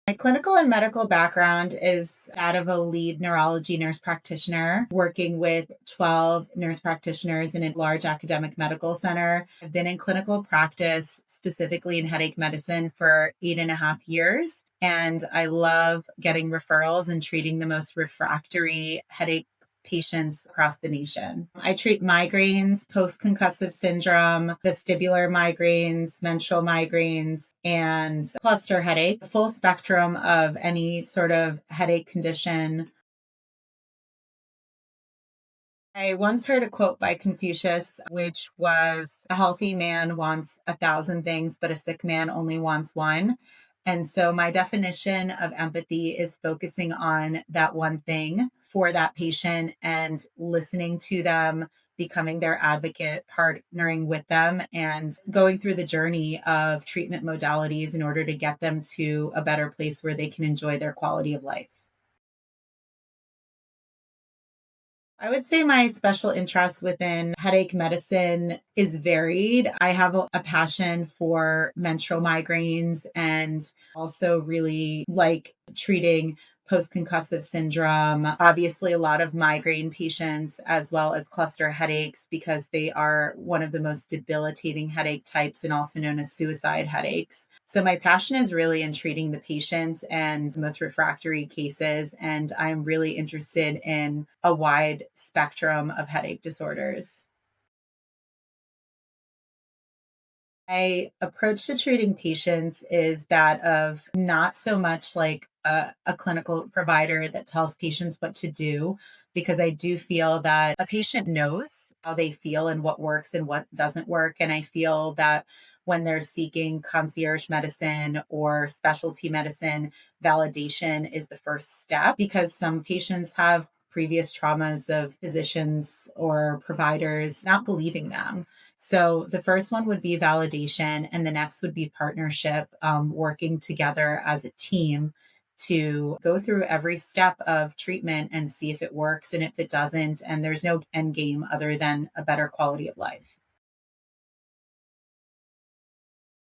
My clinical and medical background is that of a lead neurology nurse practitioner working with 12 nurse practitioners in a large academic medical center. I've been in clinical practice, specifically in headache medicine, for 8.5 years. And I love getting referrals and treating the most refractory headache patients across the nation. I treat migraines, post-concussive syndrome, vestibular migraines, menstrual migraines, and cluster headache, the full spectrum of any sort of headache condition. I once heard a quote by Confucius, which was, "A healthy man wants 1,000 things, but a sick man only wants one." And so my definition of empathy is focusing on that one thing for that patient and listening to them, becoming their advocate, partnering with them, and going through the journey of treatment modalities in order to get them to a better place where they can enjoy their quality of life. I would say my special interest within headache medicine is varied. I have a passion for menstrual migraines and also really like treating post-concussive syndrome. Obviously, a lot of migraine patients as well as cluster headaches because they are one of the most debilitating headache types and also known as suicide headaches. So my passion is really in treating the patients and the most refractory cases. And I'm really interested in a wide spectrum of headache disorders. My approach to treating patients is that of not so much like a clinical provider that tells patients what to do, because I do feel that a patient knows how they feel and what works and what doesn't work. And I feel that when they're seeking concierge medicine or specialty medicine, validation is the first step because some patients have previous traumas of physicians or providers not believing them. So the first one would be validation, and the next would be partnership, working together as a team to go through every step of treatment and see if it works and if it doesn't. And there's no end game other than a better quality of life.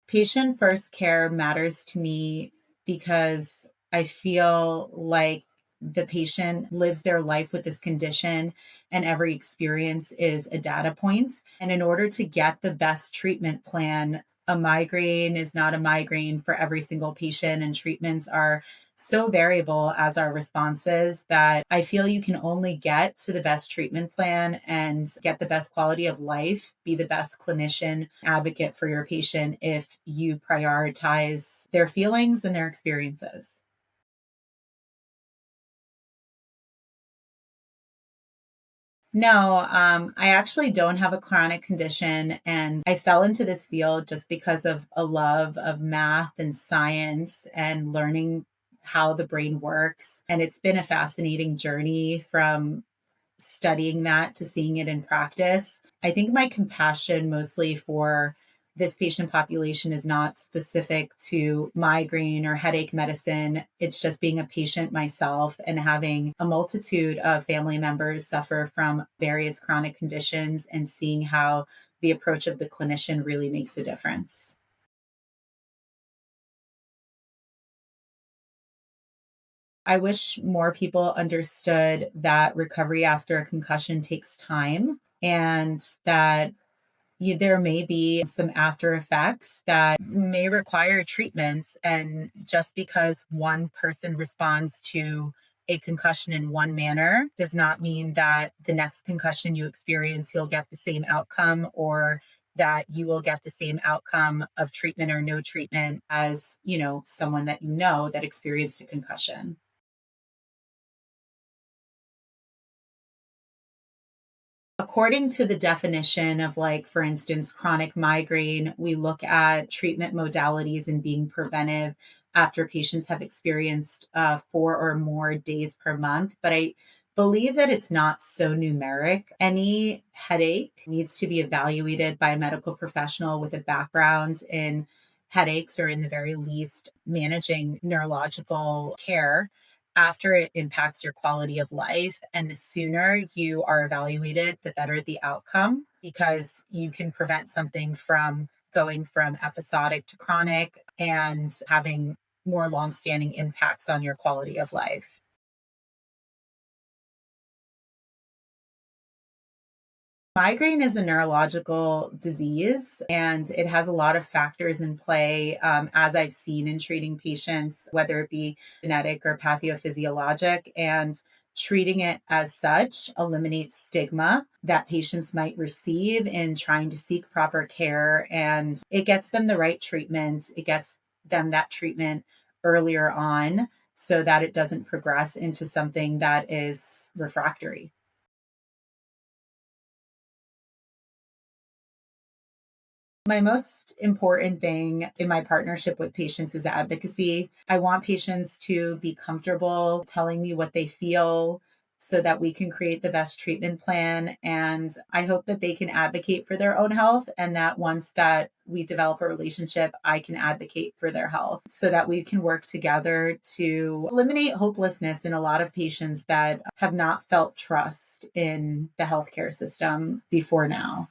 Patient first care matters to me because I feel like the patient lives their life with this condition and every experience is a data point. And in order to get the best treatment plan, a migraine is not a migraine for every single patient, and treatments are so variable as our responses that I feel you can only get to the best treatment plan and get the best quality of life, be the best clinician advocate for your patient if you prioritize their feelings and their experiences. No, I actually don't have a chronic condition, and I fell into this field just because of a love of math and science and learning how the brain works. And it's been a fascinating journey from studying that to seeing it in practice. I think my compassion mostly for this patient population is not specific to migraine or headache medicine. It's just being a patient myself and having a multitude of family members suffer from various chronic conditions and seeing how the approach of the clinician really makes a difference. I wish more people understood that recovery after a concussion takes time and that there may be some after effects that may require treatments. And just because one person responds to a concussion in one manner does not mean that the next concussion you experience, you'll get the same outcome or that you will get the same outcome of treatment or no treatment as, someone that you know that experienced a concussion. According to the definition of, like, for instance, chronic migraine, we look at treatment modalities and being preventive after patients have experienced 4 or more days per month. But I believe that it's not so numeric. Any headache needs to be evaluated by a medical professional with a background in headaches or, in the very least, managing neurological care after it impacts your quality of life. And the sooner you are evaluated, the better the outcome because you can prevent something from going from episodic to chronic and having more longstanding impacts on your quality of life. Migraine is a neurological disease and it has a lot of factors in play, as I've seen in treating patients, whether it be genetic or pathophysiologic. And treating it as such eliminates stigma that patients might receive in trying to seek proper care. And it gets them the right treatment, it gets them that treatment earlier on so that it doesn't progress into something that is refractory. My most important thing in my partnership with patients is advocacy. I want patients to be comfortable telling me what they feel so that we can create the best treatment plan. And I hope that they can advocate for their own health and that once that we develop a relationship, I can advocate for their health so that we can work together to eliminate hopelessness in a lot of patients that have not felt trust in the healthcare system before now.